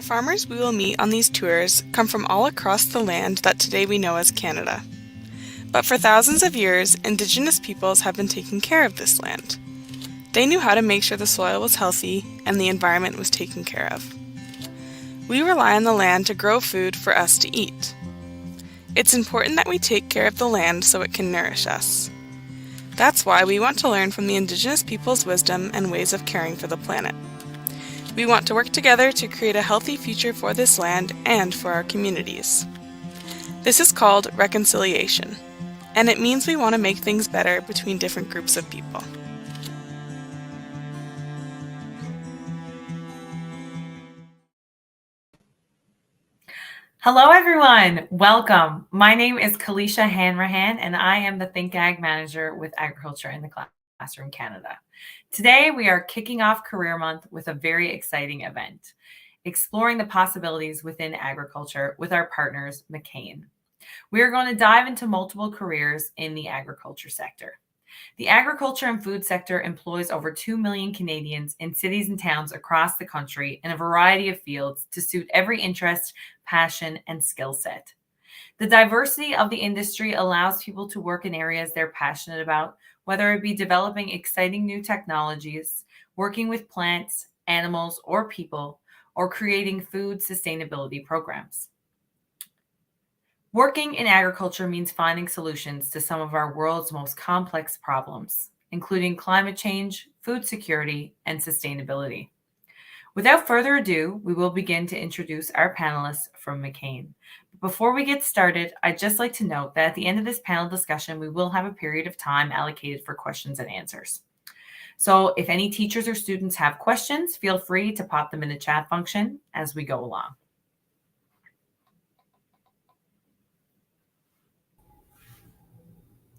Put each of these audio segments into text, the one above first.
farmers we will meet on these tours come from all across the land that today we know as Canada. But for thousands of years, Indigenous peoples have been taking care of this land. They knew how to make sure the soil was healthy and the environment was taken care of. We rely on the land to grow food for us to eat. It's important that we take care of the land so it can nourish us. That's why we want to learn from the Indigenous people's wisdom and ways of caring for the planet. We want to work together to create a healthy future for this land and for our communities. This is called reconciliation, and it means we want to make things better between different groups of people. Hello, everyone. Welcome. My name is Kalisha Hanrahan, and I am the Think Ag Manager with Agriculture in the Classroom Canada. Today, we are kicking off Career Month with a very exciting event, exploring the possibilities within agriculture with our partners, McCain. We are going to dive into multiple careers in the agriculture sector. The agriculture and food sector employs over 2 million Canadians in cities and towns across the country in a variety of fields to suit every interest, passion, and skill set. The diversity of the industry allows people to work in areas they're passionate about, whether it be developing exciting new technologies, working with plants, animals, or people, or creating food sustainability programs. Working in agriculture means finding solutions to some of our world's most complex problems, including climate change, food security, and sustainability. Without further ado, we will begin to introduce our panelists from McCain. Before we get started, I'd just like to note that at the end of this panel discussion, we will have a period of time allocated for questions and answers. So if any teachers or students have questions, feel free to pop them in the chat function as we go along.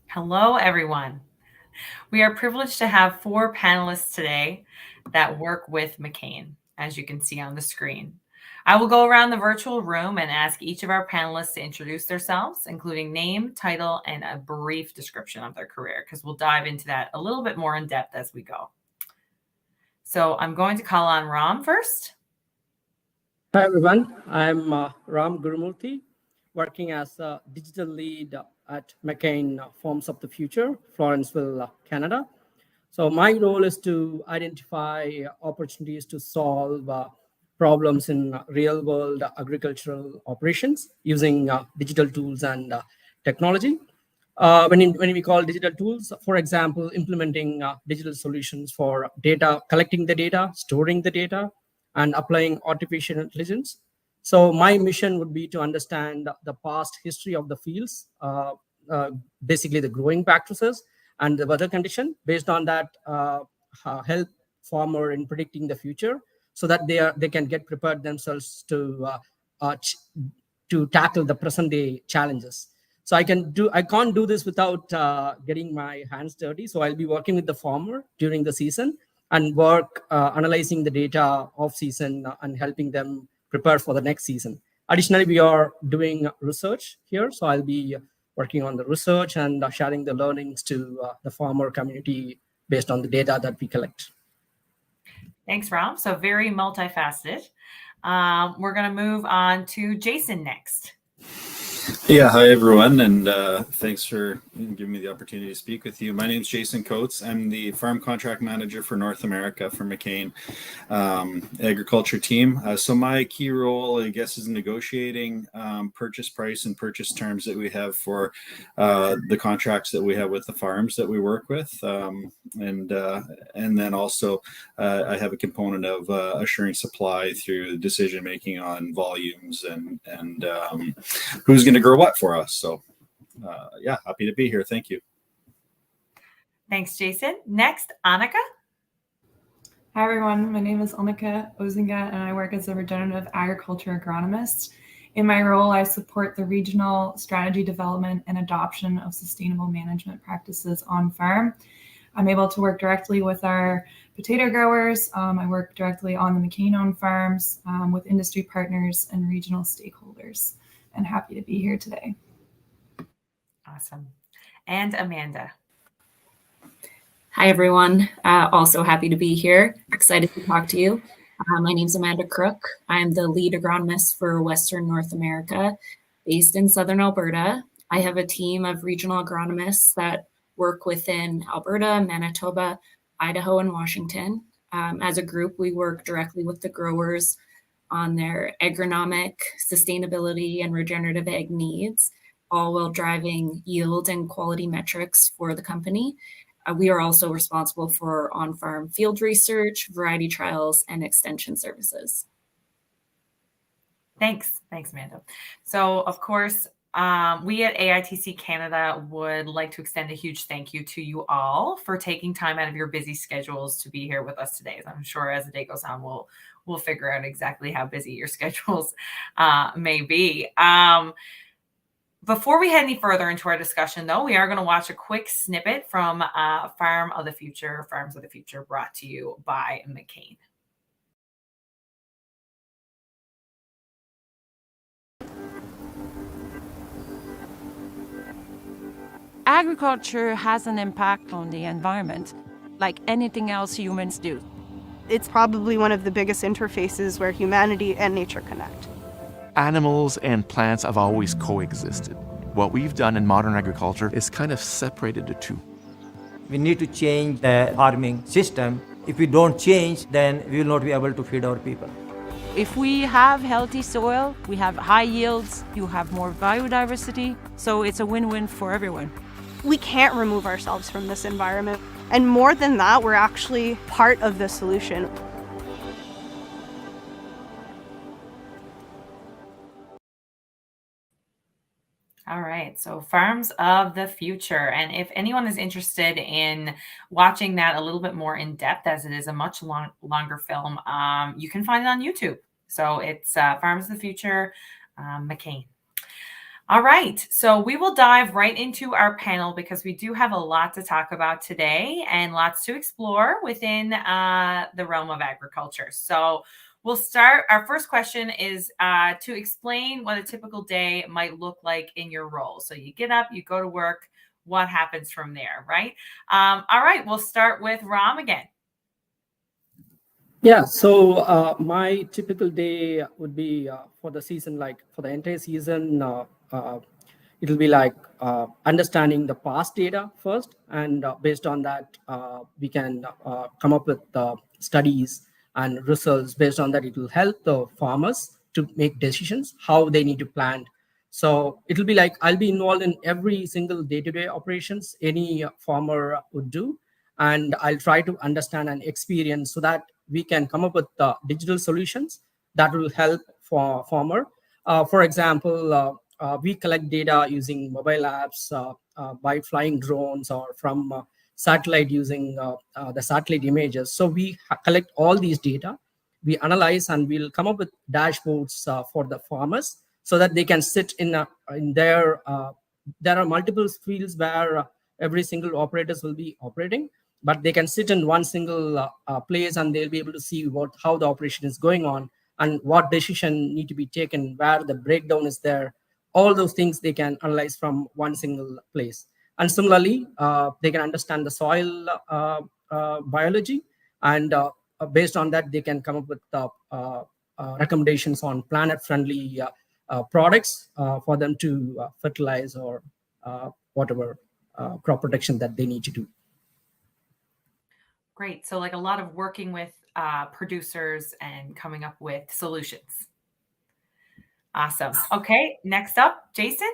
Hello, everyone. We are privileged to have 4 panelists today that work with McCain, as you can see on the screen. I will go around the virtual room and ask each of our panelists to introduce themselves, including name, title, and a brief description of their career, because we'll dive into that a little bit more in depth as we go. So I'm going to call on Ram first. Hi, everyone. I'm Ram Gurumurthy, working as a digital lead at McCain Farms of the Future, Florenceville, Canada. So my role is to identify opportunities to solve problems in real-world agricultural operations using digital tools and technology. When we call digital tools, for example, implementing digital solutions for data, collecting the data, storing the data, and applying artificial intelligence. So my mission would be to understand the past history of the fields, basically the growing practices and the weather condition. Based on that, help farmer in predicting the future, so that they can get prepared themselves to tackle the present day challenges. So I can't do this without getting my hands dirty. So I'll be working with the farmer during the season and work analyzing the data off season and helping them prepare for the next season. Additionally, we are doing research here. So I'll be working on the research and sharing the learnings to the farmer community based on the data that we collect. Thanks, Ram. So very multifaceted. We're going to move on to Jason next. Yeah, hi everyone, and thanks for giving me the opportunity to speak with you. My name is Jason Coates. I'm the Farm Contract Manager for North America for McCain Agriculture team. So my key role, I guess, is negotiating purchase price and purchase terms that we have for the contracts that we have with the farms that we work with, and then also I have a component of assuring supply through decision making on volumes and who's going to grow what for us. So yeah, happy to be here. Thank you. Thanks, Jason. Next, Annika. Hi, everyone. My name is Annika Ozinga, and I work as a regenerative agriculture agronomist. In my role, I support the regional strategy development and adoption of sustainable management practices on farm. I'm able to work directly with our potato growers. I work directly on the McCain-owned farms with industry partners and regional stakeholders. And happy to be here today. Awesome. And Amanda. Hi, everyone. Also happy to be here. Excited to talk to you. My name is Amanda Crook. I'm the lead agronomist for Western North America, based in Southern Alberta. I have a team of regional agronomists that work within Alberta, Manitoba, Idaho, and Washington. As a group, we work directly with the growers on their agronomic, sustainability, and regenerative ag needs, all while driving yield and quality metrics for the company. We are also responsible for on-farm field research, variety trials, and extension services. Thanks, Amanda. So, of course, we at AITC Canada would like to extend a huge thank you to you all for taking time out of your busy schedules to be here with us today. I'm sure as the day goes on, we'll figure out exactly how busy your schedules may be. Before we head any further into our discussion, though, we are going to watch a quick snippet from Farms of the Future, brought to you by McCain. Agriculture has an impact on the environment, like anything else humans do. It's probably one of the biggest interfaces where humanity and nature connect. Animals and plants have always coexisted. What we've done in modern agriculture is kind of separated the two. We need to change the farming system. If we don't change, then we will not be able to feed our people. If we have healthy soil, we have high yields, you have more biodiversity, so it's a win-win for everyone. We can't remove ourselves from this environment. And more than that, we're actually part of the solution. All right, so Farms of the Future. And if anyone is interested in watching that a little bit more in depth, as it is a much longer film, you can find it on YouTube. So it's Farms of the Future, McCain. All right, so we will dive right into our panel because we do have a lot to talk about today and lots to explore within the realm of agriculture. So we'll start. Our first question is to explain what a typical day might look like in your role. So you get up, you go to work, what happens from there, right? All right, we'll start with Ram again. Yeah, so my typical day would be for the season, like for the entire season, it'll be like understanding the past data first, and based on that, we can come up with studies and results. Based on that, it will help the farmers to make decisions how they need to plant. So it'll be like I'll be involved in every single day-to-day operations any farmer would do, and I'll try to understand and experience so that we can come up with digital solutions that will help for farmer. For example, we collect data using mobile apps by flying drones or from satellite using the satellite images. So we collect all these data, we analyze, and we'll come up with dashboards for the farmers so that they can sit in their, there are multiple fields where every single operators will be operating, but they can sit in one single place and they'll be able to see how the operation is going on and what decision need to be taken, where the breakdown is there. All those things they can analyze from one single place. And similarly, they can understand the soil biology, and based on that, they can come up with recommendations on planet-friendly products for them to fertilize or whatever crop protection that they need to do. Great. So like a lot of working with producers and coming up with solutions. Awesome. Okay, next up, Jason.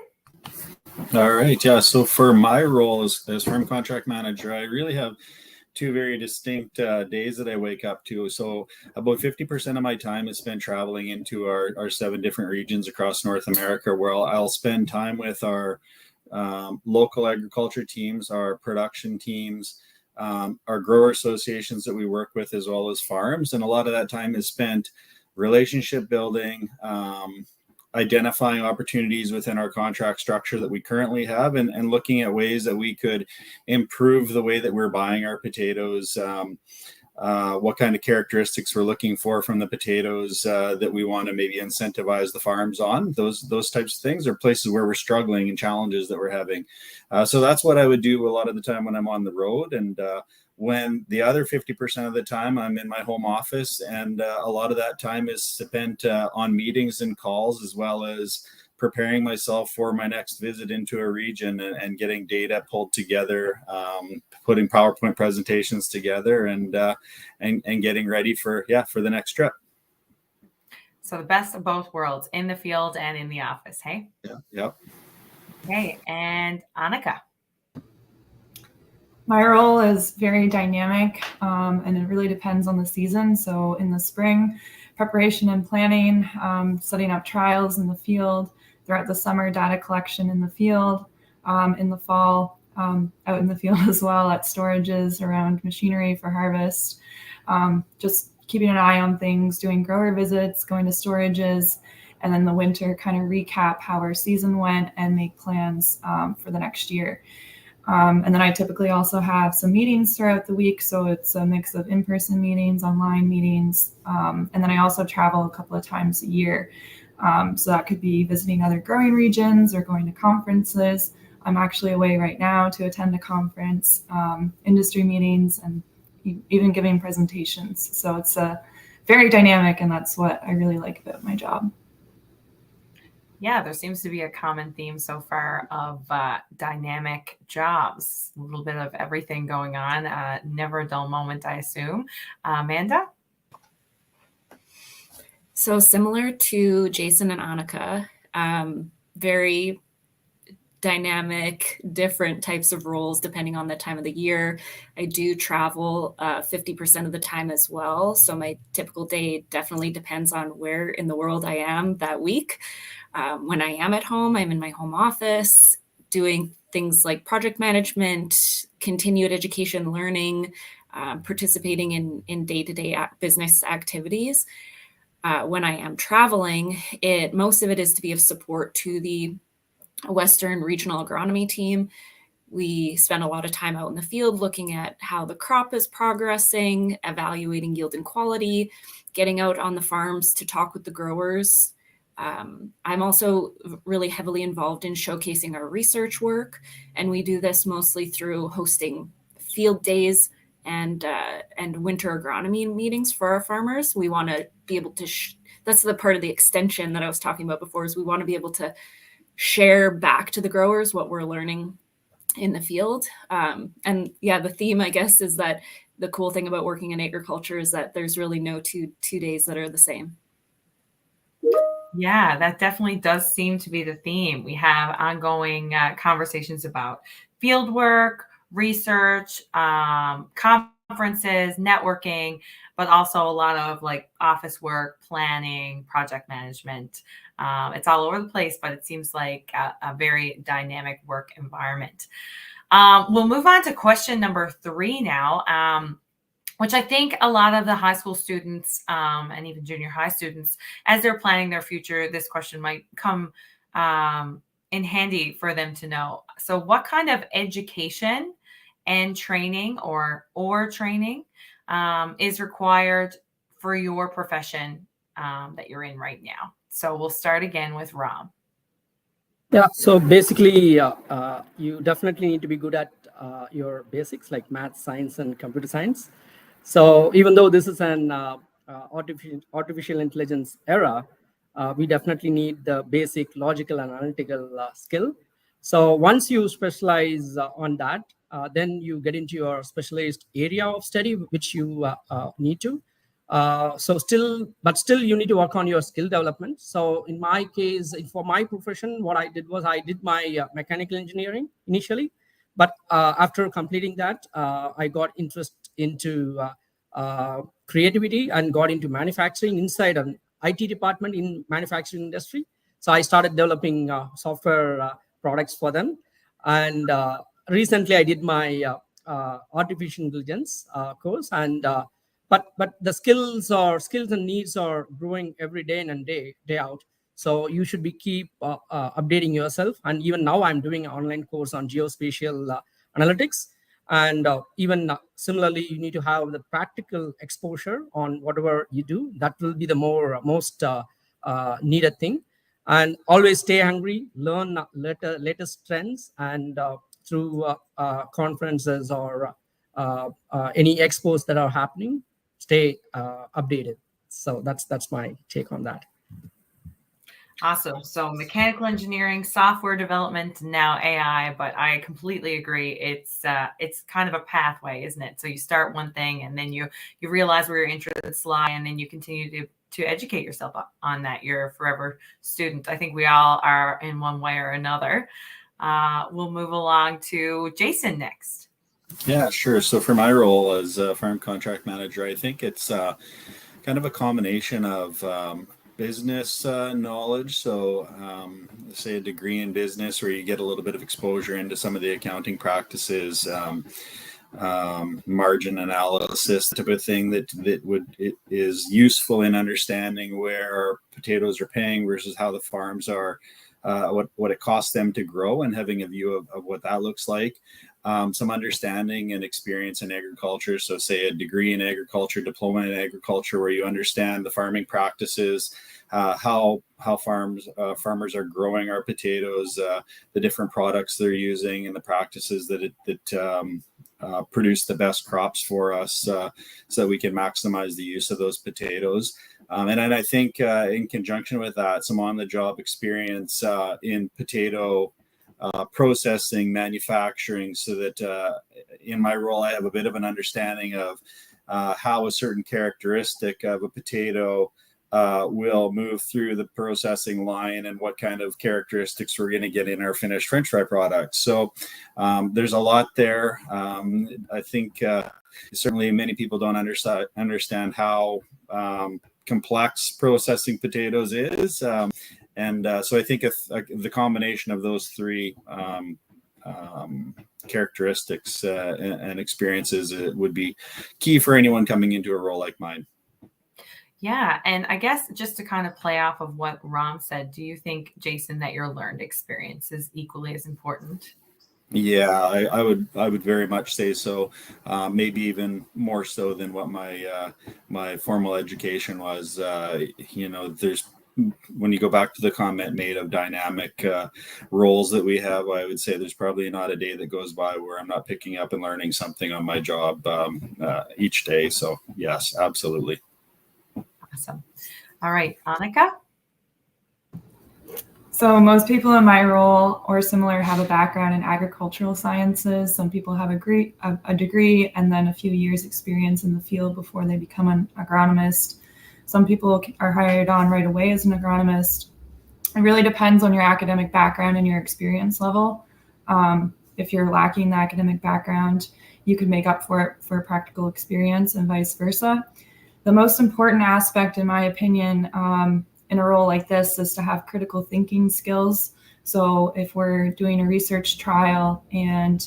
All right. Yeah. So for my role as farm contract manager, I really have two very distinct days that I wake up to. So about 50% of my time is spent traveling into our 7 different regions across North America, where I'll spend time with our local agriculture teams, our production teams, our grower associations that we work with, as well as farms. And a lot of that time is spent relationship building, identifying opportunities within our contract structure that we currently have, and looking at ways that we could improve the way that we're buying our potatoes, what kind of characteristics we're looking for from the potatoes that we want to maybe incentivize the farms on. Those types of things are places where we're struggling and challenges that we're having. So that's what I would do a lot of the time when I'm on the road. And when the other 50% of the time I'm in my home office, and a lot of that time is spent on meetings and calls, as well as preparing myself for my next visit into a region and getting data pulled together, putting PowerPoint presentations together, and getting ready for the next trip. So the best of both worlds, in the field and in the office, hey? Yeah. Yep. Okay, and Annika. My role is very dynamic, and it really depends on the season. So in the spring, preparation and planning, setting up trials in the field. Throughout the summer, data collection in the field. In the fall, out in the field as well at storages around machinery for harvest. Just keeping an eye on things, doing grower visits, going to storages, and then the winter kind of recap how our season went and make plans for the next year. And then I typically also have some meetings throughout the week. So it's a mix of in-person meetings, online meetings. And then I also travel a couple of times a year. So that could be visiting other growing regions or going to conferences. I'm actually away right now to attend a conference, industry meetings, and even giving presentations. So it's very dynamic, and that's what I really like about my job. Yeah, there seems to be a common theme so far of dynamic jobs, a little bit of everything going on. Never a dull moment, I assume. Amanda? So similar to Jason and Annika, very dynamic, different types of roles depending on the time of the year. I do travel 50% of the time as well. So my typical day definitely depends on where in the world I am that week. When I am at home, I'm in my home office doing things like project management, continued education learning, participating in day-to-day business activities. When I am traveling, most of it is to be of support to the Western Regional Agronomy team. We spend a lot of time out in the field looking at how the crop is progressing, evaluating yield and quality, getting out on the farms to talk with the growers. I'm also really heavily involved in showcasing our research work, and we do this mostly through hosting field days and winter agronomy meetings for our farmers. We want to be able to, that's the part of the extension that I was talking about before, is we want to be able to share back to the growers what we're learning in the field. And yeah, the theme, I guess, is that the cool thing about working in agriculture is that there's really no two days that are the same. Yeah, that definitely does seem to be the theme. We have ongoing conversations about field work, research, conferences, networking, but also a lot of like office work, planning, project management. It's all over the place, but it seems like a very dynamic work environment. We'll move on to question number 3 now, which I think a lot of the high school students and even junior high students, as they're planning their future, this question might come in handy for them to know. So what kind of education and training or training is required for your profession that you're in right now? So we'll start again with Ram. Yeah, so basically, you definitely need to be good at your basics like math, science, and computer science. So even though this is an artificial intelligence era, we definitely need the basic logical and analytical skill. So once you specialize on that, then you get into your specialized area of study, which you need to. Still you need to work on your skill development. So in my case, for my profession, what I did was I did my mechanical engineering initially, but after completing that, I got interest into creativity and got into manufacturing inside an IT department in manufacturing industry. So I started developing software products for them. And recently I did my artificial intelligence course, and but the skills and needs are growing every day in and day out. So you should be keep updating yourself. And even now I'm doing an online course on geospatial analytics. And even similarly, you need to have the practical exposure on whatever you do. That will be the most needed thing. And always stay hungry, learn latest trends, and through conferences or any expos that are happening, stay updated. So that's my take on that. Awesome. So mechanical engineering, software development, now AI, but I completely agree. It's kind of a pathway, isn't it? So you start one thing and then you realize where your interests lie, and then you continue to educate yourself on that. You're a forever student. I think we all are in one way or another. We'll move along to Jason next. Yeah, sure. So for my role as a farm contract manager, I think it's kind of a combination of business knowledge. So say a degree in business where you get a little bit of exposure into some of the accounting practices, margin analysis type of thing that is useful in understanding where potatoes are paying versus how the farms are, what it costs them to grow, and having a view of what that looks like. Some understanding and experience in agriculture. So say a degree in agriculture, diploma in agriculture, where you understand the farming practices, how farmers are growing our potatoes, the different products they're using, and the practices that produce the best crops for us, so that we can maximize the use of those potatoes. And then I think in conjunction with that, some on-the-job experience in potato processing, manufacturing, so that in my role, I have a bit of an understanding of how a certain characteristic of a potato will move through the processing line, and what kind of characteristics we're going to get in our finished French fry products. So there's a lot there. I think certainly many people don't understand how complex processing potatoes is. And so I think the combination of those three characteristics and experiences would be key for anyone coming into a role like mine. Yeah. And I guess just to kind of play off of what Ram said, do you think, Jason, that your learned experience is equally as important? Yeah, I would very much say so. Maybe even more so than what my formal education was. There's, when you go back to the comment made of dynamic roles that we have, I would say there's probably not a day that goes by where I'm not picking up and learning something on my job each day. So yes, absolutely. Awesome. All right, Annika. So most people in my role or similar have a background in agricultural sciences. Some people have a degree and then a few years experience in the field before they become an agronomist. Some people are hired on right away as an agronomist. It really depends on your academic background and your experience level. If you're lacking the academic background, you could make up for it for practical experience, and vice versa. The most important aspect, in my opinion, in a role like this is to have critical thinking skills. So if we're doing a research trial and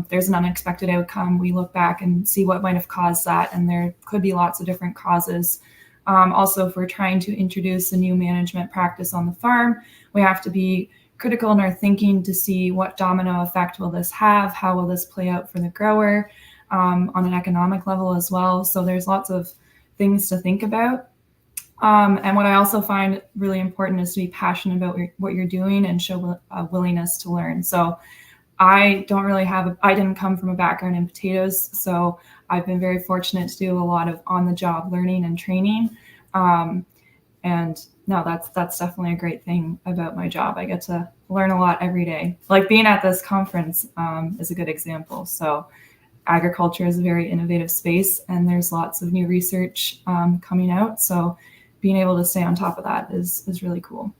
there's an unexpected outcome, we look back and see what might have caused that, and there could be lots of different causes. Also, if we're trying to introduce a new management practice on the farm, we have to be critical in our thinking to see what domino effect will this have, how will this play out for the grower, on an economic level as well. So there's lots of things to think about. And what I also find really important is to be passionate about what you're doing and show a willingness to learn. So I didn't come from a background in potatoes, so I've been very fortunate to do a lot of on-the-job learning and training. And no, that's definitely a great thing about my job. I get to learn a lot every day. Like being at this conference is a good example. So agriculture is a very innovative space, and there's lots of new research coming out. So being able to stay on top of that is really cool.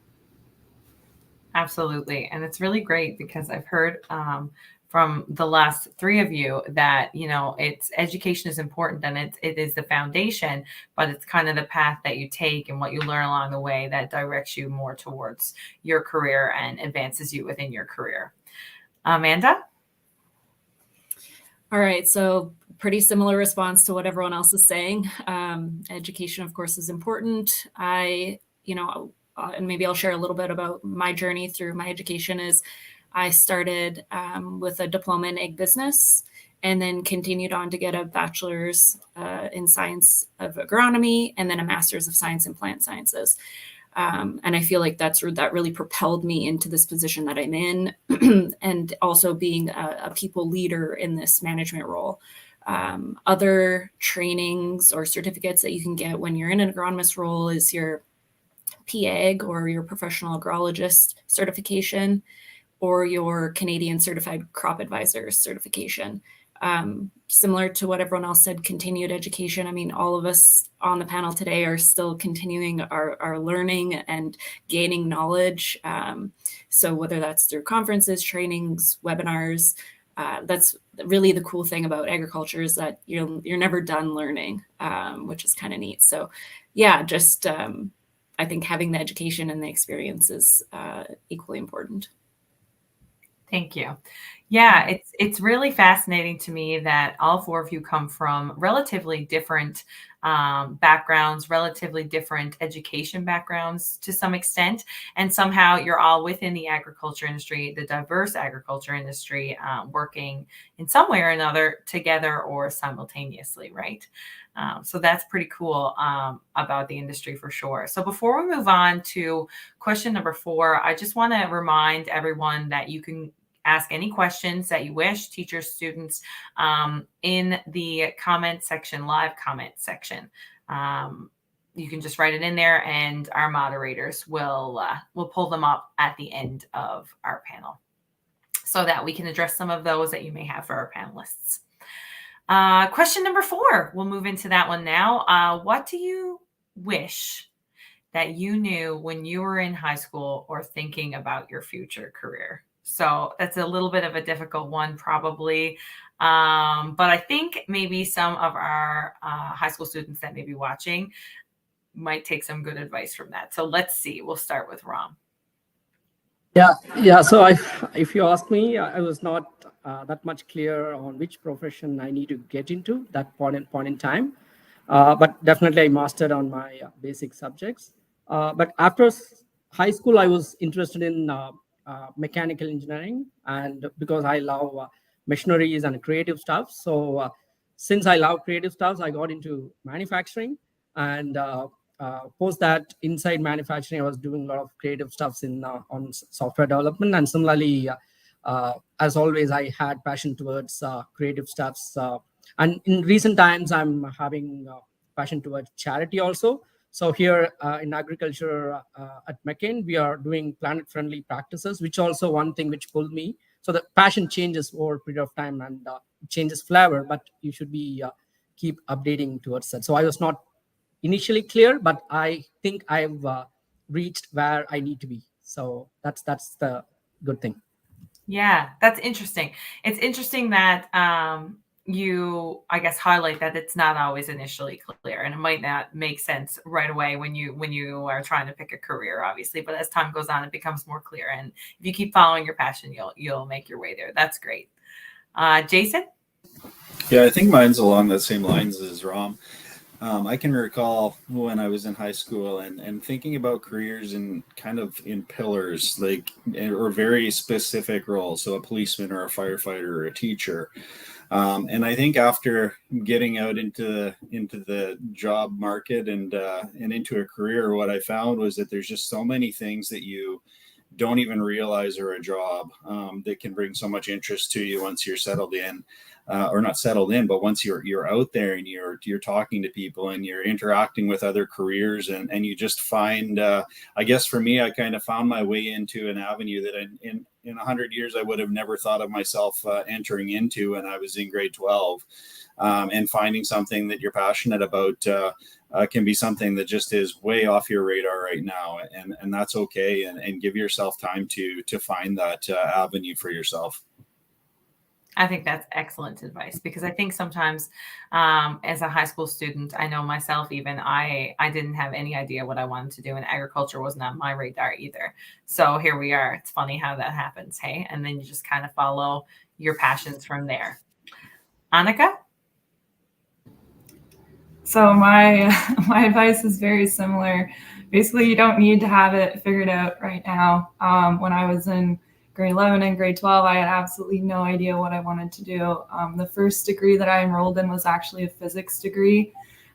Absolutely. And it's really great because I've heard from the last three of you that, it's education is important, and it is the foundation, but it's kind of the path that you take and what you learn along the way that directs you more towards your career and advances you within your career. Amanda? All right, so pretty similar response to what everyone else is saying. Education, of course, is important. And maybe I'll share a little bit about my journey through my education is I started with a diploma in egg business and then continued on to get a bachelor's in science of agronomy and then a master's of science in plant sciences. And I feel like that really propelled me into this position that I'm in and also being a people leader in this management role. Other trainings or certificates that you can get when you're in an agronomist role is your PAG or your professional agrologist certification or your Canadian Certified Crop Advisor certification. Similar to what everyone else said, continued education. I mean, all of us on the panel today are still continuing our learning and gaining knowledge. So whether that's through conferences, trainings, webinars, that's really the cool thing about agriculture is that you're never done learning, which is kind of neat. So yeah, just I think having the education and the experience is equally important. Thank you. Yeah, it's really fascinating to me that all four of you come from relatively different backgrounds, relatively different education backgrounds to some extent, and somehow you're all within the agriculture industry, the diverse agriculture industry, working in some way or another together or simultaneously, right? So that's pretty cool about the industry for sure. So before we move on to question number 4, I just want to remind everyone that you can ask any questions that you wish, teachers, students, in the comment section, live comment section. You can just write it in there and our moderators will pull them up at the end of our panel so that we can address some of those that you may have for our panelists. Question number 4, we'll move into that one now. What do you wish that you knew when you were in high school or thinking about your future career? So that's a little bit of a difficult one, probably. But I think maybe some of our high school students that may be watching might take some good advice from that. So let's see. We'll start with Ram. Yeah. So if you ask me, I was not that much clear on which profession I need to get into that point in time. But definitely I mastered on my basic subjects. But after high school, I was interested in mechanical engineering, and because I love machineries and creative stuff. So since I love creative stuff, I got into manufacturing, and post that inside manufacturing, I was doing a lot of creative stuffs in on software development, and similarly, as always, I had passion towards creative stuffs. And in recent times, I'm having passion towards charity also. So here in agriculture at McCain, we are doing planet-friendly practices, which also one thing which pulled me. So the passion changes over a period of time and changes flavor, but you should be keep updating towards that. So I was not initially clear, but I think I've reached where I need to be. So that's the good thing. Yeah, that's interesting. It's interesting that you, I guess, highlight that it's not always initially clear, and it might not make sense right away when you are trying to pick a career, obviously. But as time goes on, it becomes more clear, and if you keep following your passion, you'll make your way there. That's great. Jason? Yeah, I think mine's along the same lines as Ram. I can recall when I was in high school and thinking about careers in kind of in pillars, like, or very specific roles. So a policeman or a firefighter or a teacher. And I think after getting out into the job market and into a career, what I found was that there's just so many things that you don't even realize are a job that can bring so much interest to you once you're settled in. Or not settled in, but once you're out there and you're talking to people and you're interacting with other careers and you just find, I guess for me, I kind of found my way into an avenue that in 100 years I would have never thought of myself entering into when I was in grade 12. And finding something that you're passionate about can be something that just is way off your radar right now, and that's okay. And give yourself time to find that avenue for yourself. I think that's excellent advice, because I think sometimes as a high school student, I know myself even, I didn't have any idea what I wanted to do, and agriculture wasn't on my radar either. So here we are. It's funny how that happens, hey? And then you just kind of follow your passions from there. Annika? So my advice is very similar. Basically, you don't need to have it figured out right now. When I was in grade 11 and grade 12, I had absolutely no idea what I wanted to do. The first degree that I enrolled in was actually a physics degree.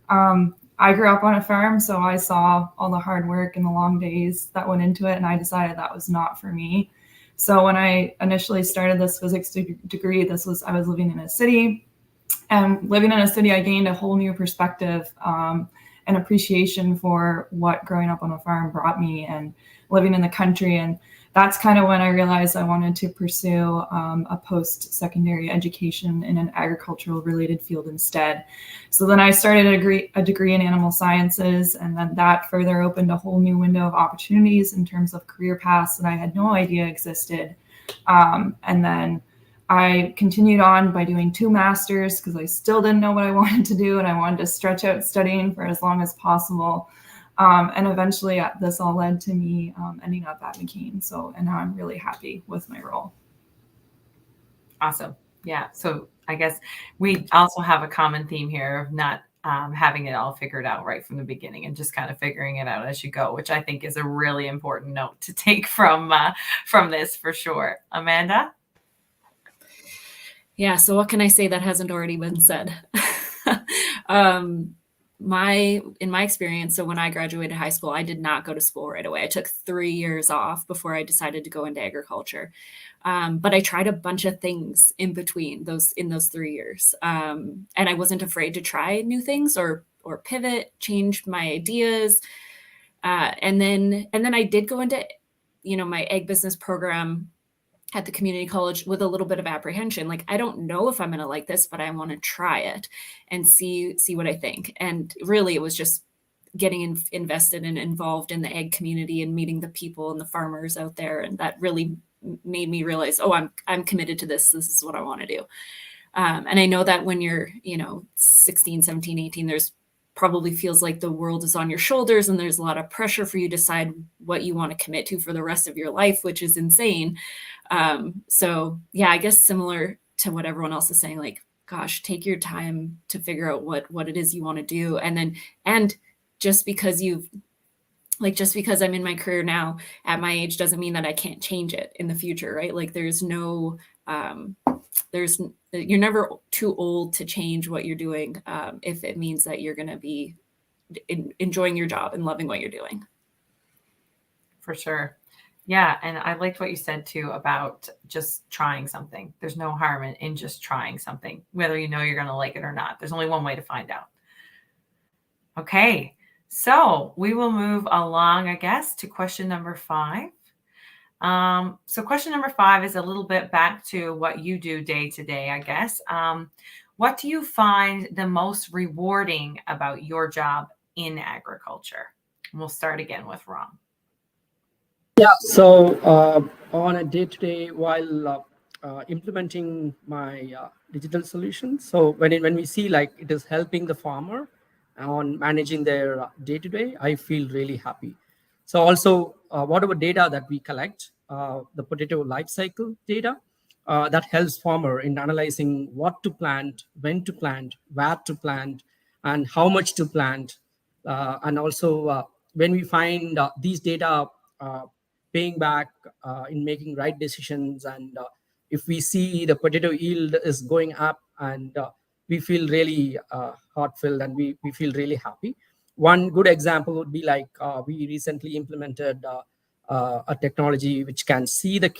I grew up on a farm, so I saw all the hard work and the long days that went into it, and I decided that was not for me. So when I initially started this physics degree, I was living in a city. And living in a city, I gained a whole new perspective and appreciation for what growing up on a farm brought me and living in the country. And that's kind of when I realized I wanted to pursue a post-secondary education in an agricultural related field instead. So then I started a degree in animal sciences, and then that further opened a whole new window of opportunities in terms of career paths that I had no idea existed. And then I continued on by doing 2 masters because I still didn't know what I wanted to do, and I wanted to stretch out studying for as long as possible. And eventually this all led to me ending up at McCain. And now I'm really happy with my role. Awesome. Yeah. So I guess we also have a common theme here of not having it all figured out right from the beginning and just kind of figuring it out as you go, which I think is a really important note to take from this for sure. Amanda? Yeah, so what can I say that hasn't already been said? In my experience, so when I graduated high school, I did not go to school right away. I took 3 years off before I decided to go into agriculture. But I tried a bunch of things in between in those 3 years. And I wasn't afraid to try new things or pivot, change my ideas. And then I did go into, my ag business program at the community college with a little bit of apprehension. Like, I don't know if I'm going to like this, but I want to try it and see what I think. And really, it was just getting invested and involved in the ag community and meeting the people and the farmers out there. And that really made me realize, oh, I'm committed to this. This is what I want to do. And I know that when you're, 16, 17, 18, there's probably feels like the world is on your shoulders and there's a lot of pressure for you to decide what you want to commit to for the rest of your life, which is insane. So yeah, I guess similar to what everyone else is saying, like, gosh, take your time to figure out what it is you want to do. And just because I'm in my career now at my age doesn't mean that I can't change it in the future, right? Like, you're never too old to change what you're doing if it means that you're going to be enjoying your job and loving what you're doing. For sure. Yeah. And I liked what you said too about just trying something. There's no harm in just trying something, whether you're going to like it or not. There's only one way to find out. Okay. So we will move along, I guess, to question number 5. So question number 5 is a little bit back to what you do day to day, I guess. What do you find the most rewarding about your job in agriculture? And we'll start again with Ram. Yeah, so on a day-to-day, while implementing my digital solutions, so when we see like it is helping the farmer on managing their day-to-day, I feel really happy. So also, whatever data that we collect, the potato life cycle data, that helps farmer in analyzing what to plant, when to plant, where to plant, and how much to plant. And also, when we find these data paying back in making right decisions, and if we see the potato yield is going up, and we feel really heartfelt and we feel really happy. One good example would be like we recently implemented a technology which can see the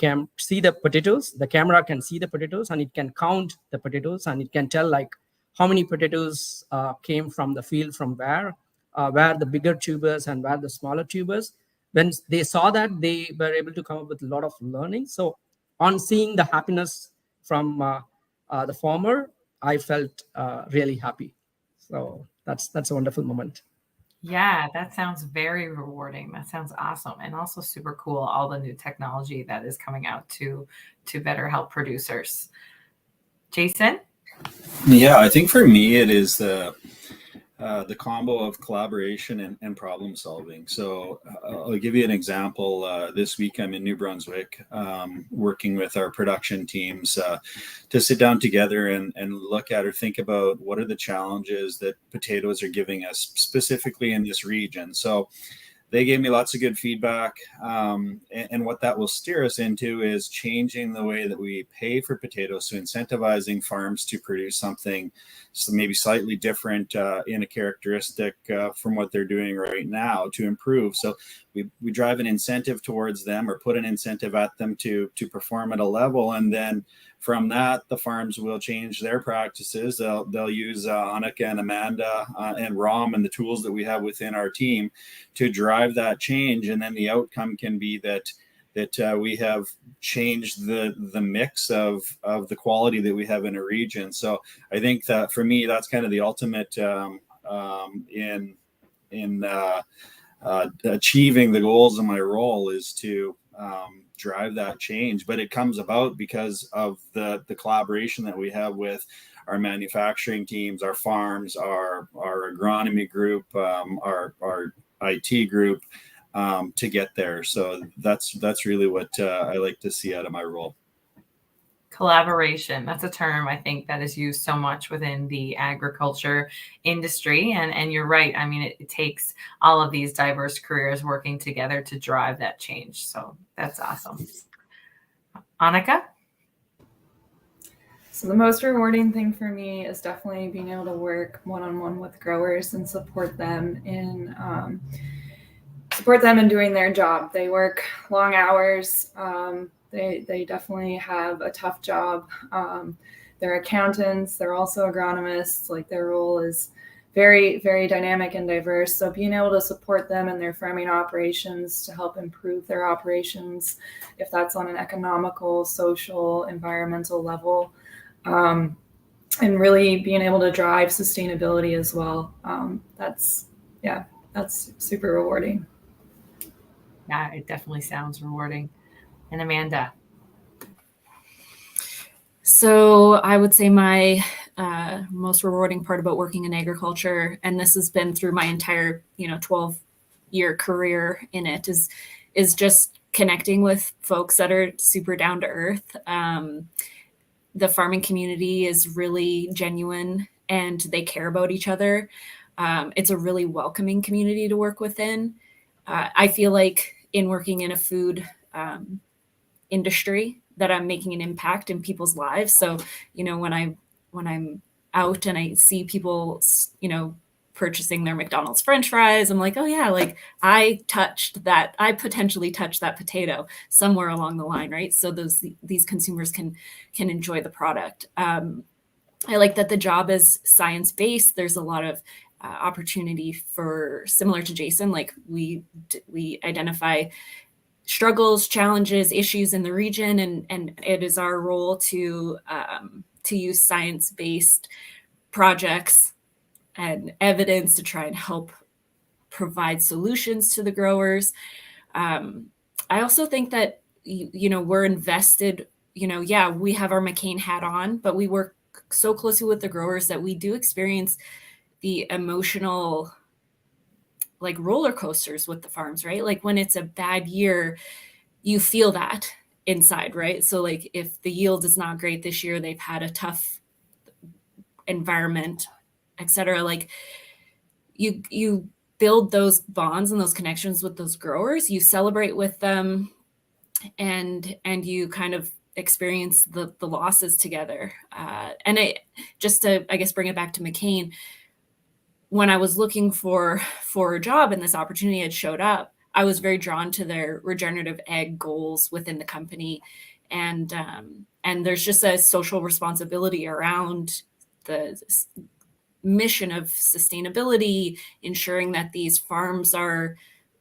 potatoes. The camera can see the potatoes and it can count the potatoes, and it can tell like how many potatoes came from the field, from where the bigger tubers and where the smaller tubers. When they saw that, they were able to come up with a lot of learning. So on seeing the happiness from the farmer, I felt really happy. So that's a wonderful moment. Yeah, that sounds very rewarding. That sounds awesome. And also super cool, all the new technology that is coming out to better help producers. Jason? Yeah, I think for me, it is the combo of collaboration and problem solving. So I'll give you an example. This week I'm in New Brunswick, working with our production teams to sit down together and look at or think about what are the challenges that potatoes are giving us specifically in this region. So they gave me lots of good feedback. And what that will steer us into is changing the way that we pay for potatoes, so incentivizing farms to produce something maybe slightly different in a characteristic from what they're doing right now to improve. So we drive an incentive towards them, or put an incentive at them to perform at a level, and then from that, the farms will change their practices. They'll use Annika and Amanda and Ram and the tools that we have within our team to drive that change. And then the outcome can be that we have changed the mix of the quality that we have in a region. So I think that for me, that's kind of the ultimate in achieving the goals of my role, is to drive that change. But it comes about because of the collaboration that we have with our manufacturing teams, our farms, our agronomy group, our IT group, to get there. So that's really what I like to see out of my role. Collaboration. That's a term I think that is used so much within the agriculture industry. And you're right. I mean, it takes all of these diverse careers working together to drive that change. So that's awesome. Annika? So the most rewarding thing for me is definitely being able to work one-on-one with growers and support them in doing their job. They work long hours. They definitely have a tough job. They're accountants. They're also agronomists. Like, their role is very, very dynamic and diverse. So being able to support them in their farming operations to help improve their operations, if that's on an economical, social, environmental level, and really being able to drive sustainability as well. That's super rewarding. Yeah, it definitely sounds rewarding. And Amanda? So I would say my most rewarding part about working in agriculture, and this has been through my entire 12-year career in it, is just connecting with folks that are super down to earth. The farming community is really genuine and they care about each other. It's a really welcoming community to work within. I feel like in working in a food industry that I'm making an impact in people's lives. So, when I'm out and I see people, purchasing their McDonald's French fries, I'm like, oh yeah, like I potentially touched that potato somewhere along the line, right? So these consumers can enjoy the product. I like that the job is science-based. There's a lot of opportunity for, similar to Jason, like we identify struggles, challenges, issues in the region, and it is our role to use science-based projects and evidence to try and help provide solutions to the growers. I also think that we're invested. We have our McCain hat on, but we work so closely with the growers that we do experience the emotional, like, roller coasters with the farms, right? Like, when it's a bad year, you feel that inside, right? So like, if the yield is not great this year, they've had a tough environment, etc. Like, you build those bonds and those connections with those growers, you celebrate with them, and you kind of experience the losses together. And just to, I guess, bring it back to McCain, when I was looking for a job and this opportunity had showed up, I was very drawn to their regenerative ag goals within the company. And there's just a social responsibility around the mission of sustainability, ensuring that these farms are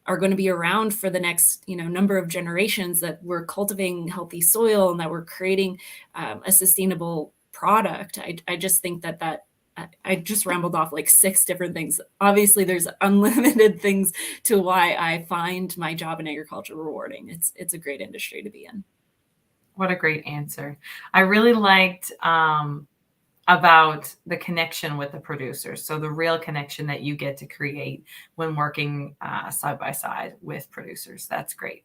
going to be around for the next number of generations, that we're cultivating healthy soil and that we're creating a sustainable product. I just think that I just rambled off like 6 different things. Obviously, there's unlimited things to why I find my job in agriculture rewarding. It's a great industry to be in. What a great answer. I really liked about the connection with the producers. So the real connection that you get to create when working side by side with producers. That's great.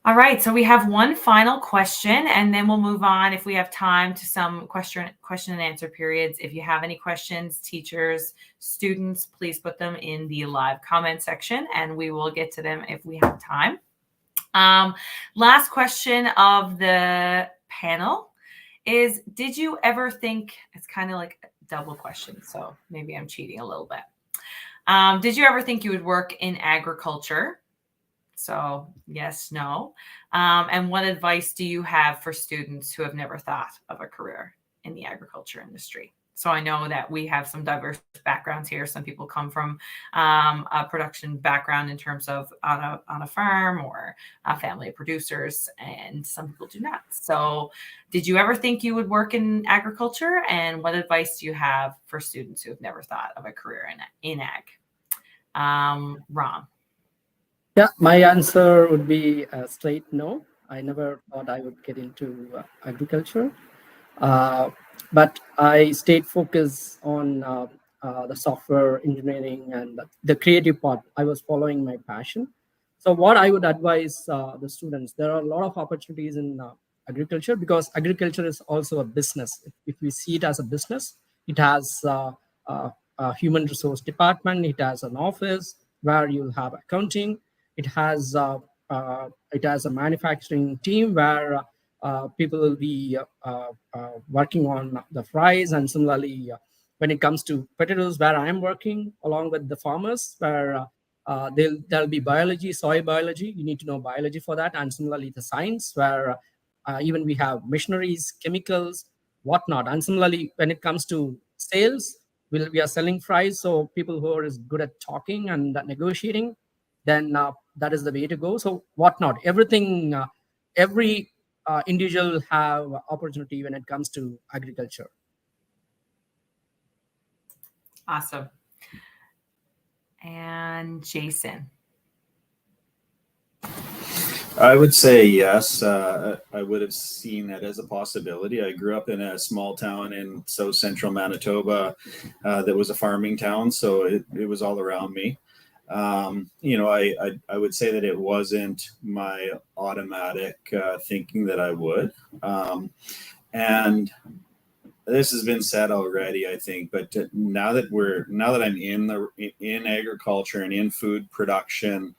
All right, so we have one final question, and then we'll move on if we have time to some question and answer periods. If you have any questions, teachers, students, please put them in the live comment section, and we will get to them if we have time. Last question of the panel is, did you ever think, it's kind of like a double question, so maybe I'm cheating a little bit. Did you ever think you would work in agriculture? So yes, no. And what advice do you have for students who have never thought of a career in the agriculture industry? So I know that we have some diverse backgrounds here. Some people come from a production background in terms of on a farm or a family of producers, and some people do not. So did you ever think you would work in agriculture? And what advice do you have for students who have never thought of a career in ag? Ram. Yeah, my answer would be a straight no. I never thought I would get into agriculture, but I stayed focused on the software engineering and the creative part. I was following my passion. So what I would advise the students, there are a lot of opportunities in agriculture, because agriculture is also a business. If we see it as a business, it has a human resource department, it has an office where you'll have accounting. It has a manufacturing team where people will be working on the fries, and similarly, when it comes to potatoes, where I am working along with the farmers, where there'll be biology, soil biology. You need to know biology for that, and similarly the science, where even we have machineries, chemicals, whatnot. And similarly, when it comes to sales, we are selling fries, so people who are good at talking and negotiating, then that is the way to go. So whatnot, everything, every individual will have opportunity when it comes to agriculture. Awesome. And Jason. I would say yes. I would have seen that as a possibility. I grew up in a small town in South Central Manitoba that was a farming town, so it was all around me. I would say that it wasn't my automatic thinking that I would. And this has been said already, I think, but now that I'm in agriculture and in food production,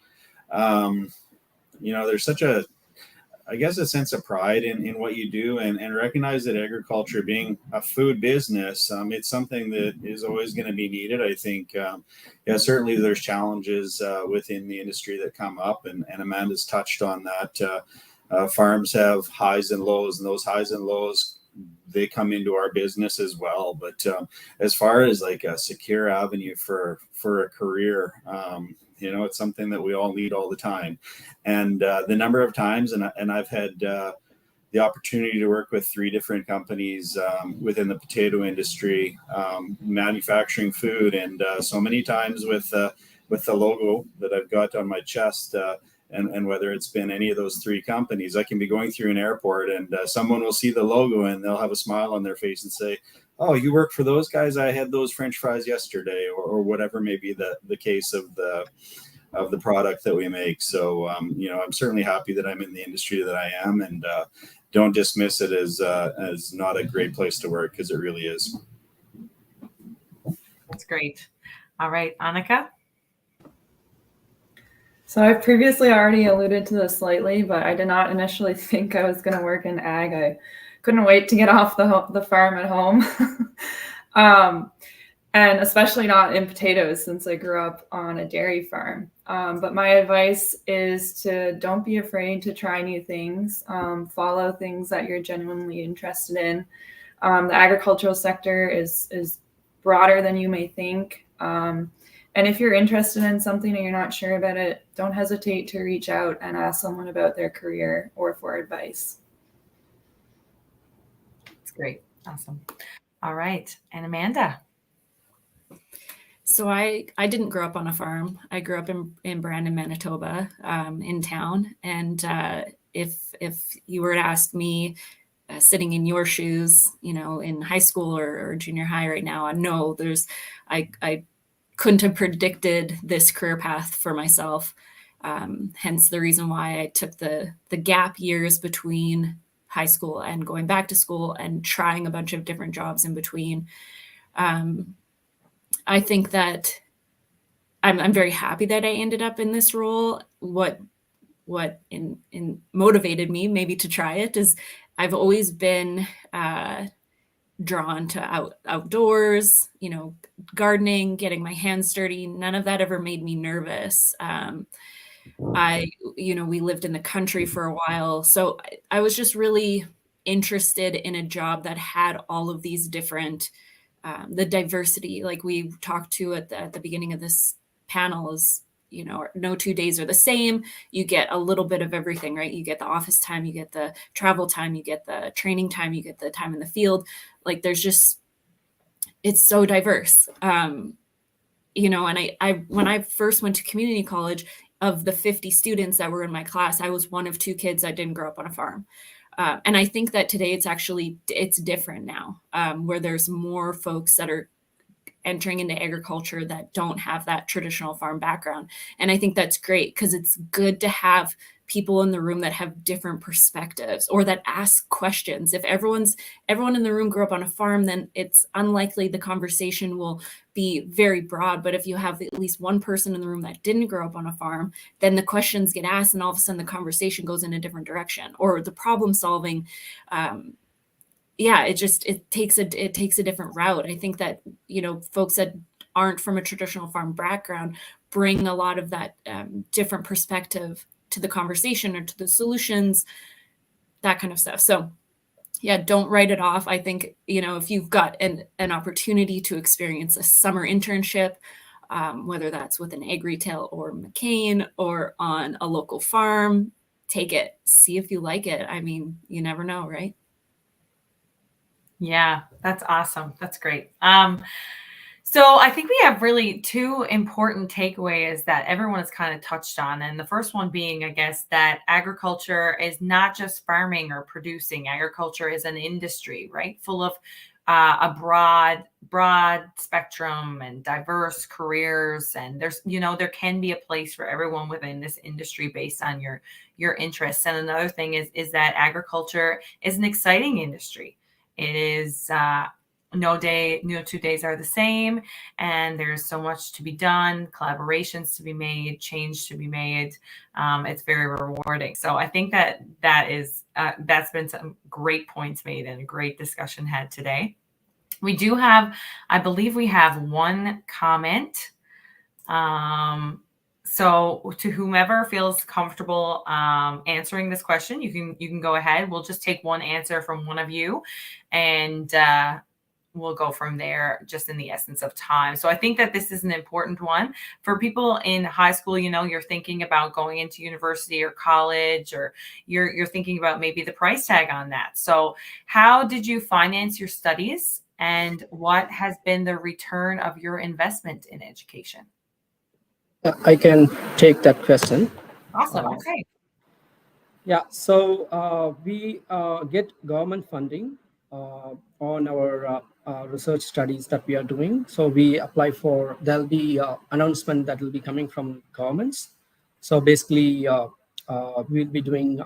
there's such a sense of pride in what you do, and recognize that agriculture being a food business, it's something that is always going to be needed. I think, certainly there's challenges within the industry that come up, and Amanda's touched on that. Farms have highs and lows, and those highs and lows, they come into our business as well. But as far as like a secure avenue for a career, it's something that we all need all the time. And the number of times, and I've had the opportunity to work with 3 different companies within the potato industry, manufacturing food, and so many times with the logo that I've got on my chest, and whether it's been any of those 3 companies, I can be going through an airport and someone will see the logo and they'll have a smile on their face and say, "Oh, you work for those guys? I had those French fries yesterday," or whatever may be the case of the product that we make. So, I'm certainly happy that I'm in the industry that I am, and don't dismiss it as not a great place to work, because it really is. That's great. All right, Annika. So I've previously already alluded to this slightly, but I did not initially think I was going to work in ag. I couldn't wait to get off the farm at home. And especially not in potatoes, since I grew up on a dairy farm. But my advice is to don't be afraid to try new things, follow things that you're genuinely interested in. The agricultural sector is broader than you may think. And if you're interested in something and you're not sure about it, don't hesitate to reach out and ask someone about their career or for advice. That's great. Awesome. All right. And Amanda. So I didn't grow up on a farm. I grew up in Brandon, Manitoba, in town. And if you were to ask me, sitting in your shoes, in high school or junior high right now, I couldn't have predicted this career path for myself. Hence the reason why I took the gap years between high school and going back to school and trying a bunch of different jobs in between. I think that I'm very happy that I ended up in this role. What motivated me maybe to try it is I've always been drawn to outdoors, gardening, getting my hands dirty. None of that ever made me nervous. We lived in the country for a while, so I was just really interested in a job that had all of these different, the diversity, like we talked to at the beginning of this panel, is no 2 days are the same. You get a little bit of everything, right? You get the office time, you get the travel time, you get the training time, you get the time in the field. Like it's so diverse. And I when I first went to community college, of the 50 students that were in my class, I was one of 2 kids that didn't grow up on a farm. And I think that today it's different now, where there's more folks that are entering into agriculture that don't have that traditional farm background. And I think that's great, because it's good to have people in the room that have different perspectives or that ask questions. If everyone in the room grew up on a farm, then it's unlikely the conversation will be very broad. But if you have at least one person in the room that didn't grow up on a farm, then the questions get asked and all of a sudden the conversation goes in a different direction, or the problem solving. It takes a different route. I think that, folks that aren't from a traditional farm background bring a lot of that different perspective to the conversation or to the solutions, that kind of stuff. So yeah, don't write it off. I think, if you've got an opportunity to experience a summer internship, whether that's with an ag retail or McCain or on a local farm, take it, see if you like it. I mean, you never know, right? Yeah, that's awesome. That's great. So I think we have really 2 important takeaways that everyone has kind of touched on. And the first one being, I guess, that agriculture is not just farming or producing. Agriculture is an industry, right? Full of a broad spectrum and diverse careers. And there's, there can be a place for everyone within this industry based on your interests. And another thing is that agriculture is an exciting industry. It is, no 2 days are the same, and there's so much to be done, collaborations to be made, change to be made. It's very rewarding. So I think that's been some great points made and a great discussion had today. I believe we have one comment. So to whomever feels comfortable answering this question, you can go ahead. We'll just take one answer from one of you, and we'll go from there, just in the essence of time. So I think that this is an important one for people in high school. You're thinking about going into university or college, or you're thinking about maybe the price tag on that. So how did you finance your studies, and what has been the return of your investment in education? I can take that question. Awesome. Okay. Yeah, so we get government funding on our research studies that we are doing. So we apply for, there'll be announcement that will be coming from governments. So basically, we'll be doing,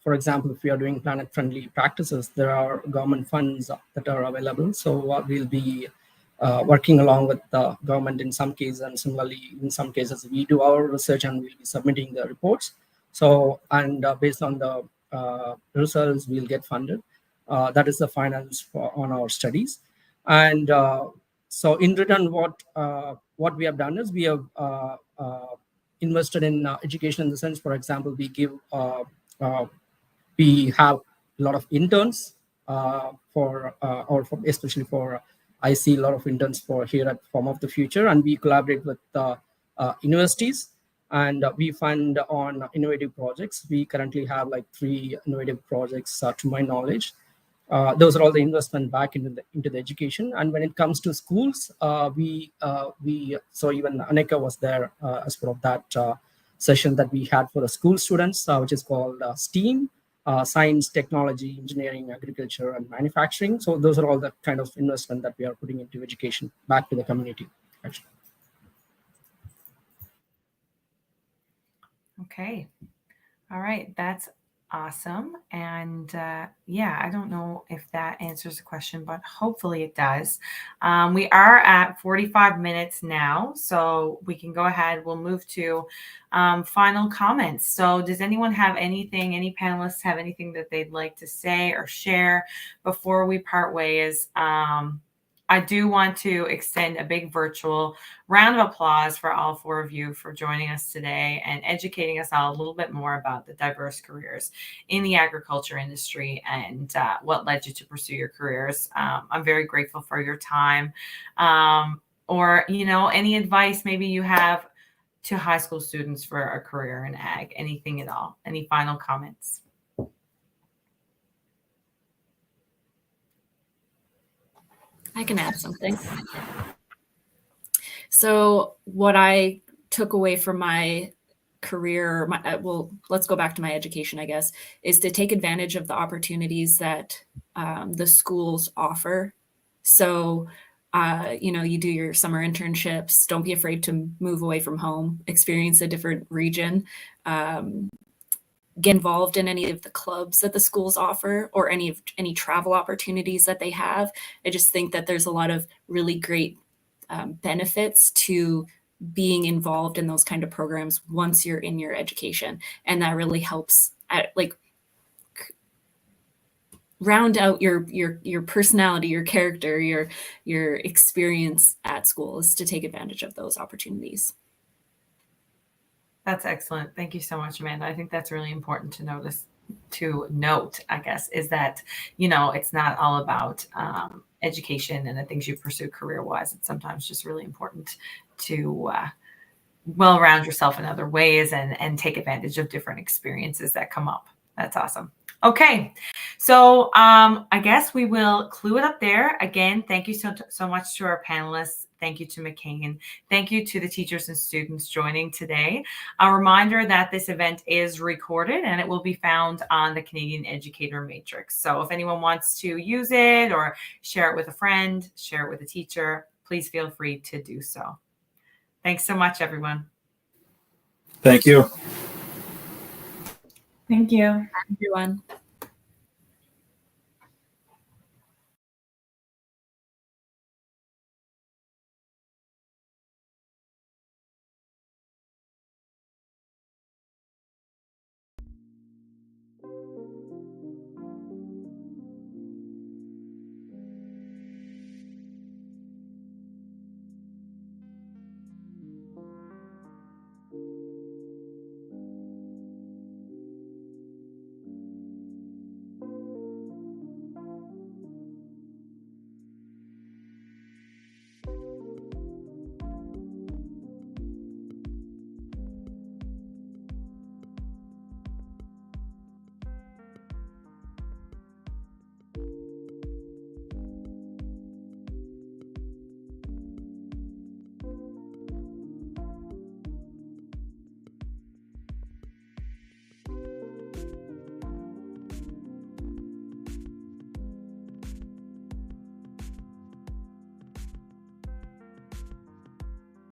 for example, if we are doing planet-friendly practices, there are government funds that are available. So we'll be working along with the government in some cases, and similarly, in some cases, we do our research and we'll be submitting the reports. So, and based on the results, we'll get funded. That is the finance on our studies. And so in return, what we have done is we have invested in education, in the sense, for example, we have a lot of interns especially for, I see a lot of interns for here at Farm of the Future, and we collaborate with universities, and we fund on innovative projects. We currently have like 3 innovative projects to my knowledge. Those are all the investment back into the education. And when it comes to schools, so even Anika was there as part of that session that we had for the school students, which is called STEAM, science, technology, engineering, agriculture, and manufacturing. So those are all the kind of investment that we are putting into education back to the community, actually. Okay. All right. That's awesome. And yeah, I don't know if that answers the question, but hopefully it does. We are at 45 minutes now, so we can go ahead. We'll move to final comments. So does anyone have anything, any panelists have anything that they'd like to say or share before we part ways? I do want to extend a big virtual round of applause for all four of you for joining us today and educating us all a little bit more about the diverse careers in the agriculture industry and what led you to pursue your careers. I'm very grateful for your time. Or, you know, any advice maybe you have to high school students for a career in ag, anything at all. Any final comments? I can add something. So what I took away from my career, well, let's go back to my education, I guess, is to take advantage of the opportunities that the schools offer. So, you know, you do your summer internships, don't be afraid to move away from home, experience a different region, get involved in any of the clubs that the schools offer or any travel opportunities that they have. I just think that there's a lot of really great benefits to being involved in those kind of programs once you're in your education, and that really helps round out your personality, your character, your experience at school, is to take advantage of those opportunities. That's excellent. Thank you so much, Amanda. I think that's really important to note, I guess, is that, you know, it's not all about education and the things you pursue career-wise. It's sometimes just really important to well-round yourself in other ways and take advantage of different experiences that come up. That's awesome. Okay, so I guess we will clue it up there. Again, thank you so much to our panelists. Thank you to McCain. Thank you to the teachers and students joining today. A reminder that this event is recorded and it will be found on the Canadian Educator Matrix. So if anyone wants to use it or share it with a friend, share it with a teacher, please feel free to do so. Thanks so much, everyone. Thank you. Thank you. Everyone.